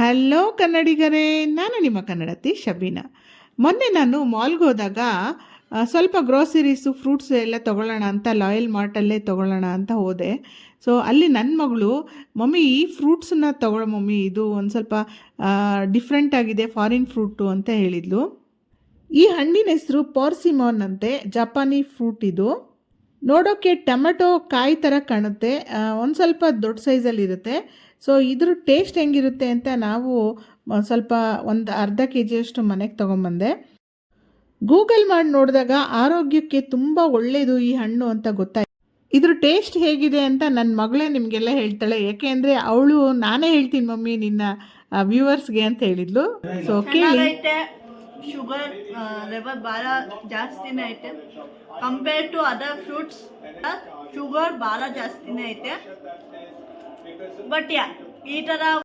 Hello ಕನ್ನಡಿಗರೇ, ನಾನು ನಿಮ್ಮ ಕನ್ನಡತಿ ಶಬೀನಾ. ಮೊನ್ನೆ ನಾನು ಮಾಲ್ಗೆ ಹೋದಾಗ ಸ್ವಲ್ಪ ಗ್ರೋಸರೀಸು ಫ್ರೂಟ್ಸ್ ಎಲ್ಲ ತೊಗೊಳ್ಳೋಣ ಅಂತ ಲಾಯಲ್ ಮಾರ್ಟಲ್ಲೇ ತೊಗೊಳ್ಳೋಣ ಅಂತ ಹೋದೆ. ಸೊ ಅಲ್ಲಿ ನನ್ನ ಮಗಳು, ಮಮ್ಮಿ ಈ ಫ್ರೂಟ್ಸನ್ನ ತೊಗೊಳ್ಳೋ ಮಮ್ಮಿ, ಇದು ಒಂದು ಸ್ವಲ್ಪ ಡಿಫ್ರೆಂಟ್ ಆಗಿದೆ, ಫಾರಿನ್ ಫ್ರೂಟು ಅಂತ ಹೇಳಿದ್ಲು. ಈ ಹಣ್ಣಿನ ಹೆಸರು ಪಾರ್ಸಿಮಾನ್ ಅಂತೆ, ಜಪಾನಿ ಫ್ರೂಟ್ ಇದು. ನೋಡೋಕ್ಕೆ ಟೊಮೆಟೊ ಕಾಯಿ ಥರ ಕಾಣುತ್ತೆ, ಒಂದು ಸ್ವಲ್ಪ ದೊಡ್ಡ ಸೈಜಲ್ಲಿರುತ್ತೆ. ಸೊ ಇದ್ರ ಟೇಸ್ಟ್ ಹೆಂಗಿರುತ್ತೆ ಅಂತ ನಾವು ಸ್ವಲ್ಪ ಒಂದು ಅರ್ಧ ಕೆ ಜಿಯಷ್ಟು ಮನೆಗೆ ತೊಗೊಂಬಂದೆ. ಗೂಗಲ್ ಮಾಡಿ ನೋಡಿದಾಗ ಆರೋಗ್ಯಕ್ಕೆ ತುಂಬ ಒಳ್ಳೆಯದು ಈ ಹಣ್ಣು ಅಂತ ಗೊತ್ತಾಯ್ತು. ಇದ್ರ ಟೇಸ್ಟ್ ಹೇಗಿದೆ ಅಂತ ನನ್ನ ಮಗಳೇ ನಿಮಗೆಲ್ಲ ಹೇಳ್ತಾಳೆ, ಯಾಕೆ ಅಂದರೆ ಅವಳು ನಾನೇ ಹೇಳ್ತೀನಿ ಮಮ್ಮಿ ನಿನ್ನ ವ್ಯೂವರ್ಸ್ಗೆ ಅಂತ ಹೇಳಿದ್ಲು. ಸೊ ಕೇಳಿ. ಶುಗರ್ ಲೆವೆಲ್ ಭಾಳ ಜಾಸ್ತಿನೇ ಐತೆ compare to other fruits. Sugar ಭಾಳ ಜಾಸ್ತಿನೇ ಐತೆ. ಬಟ್ ಈ ಥರ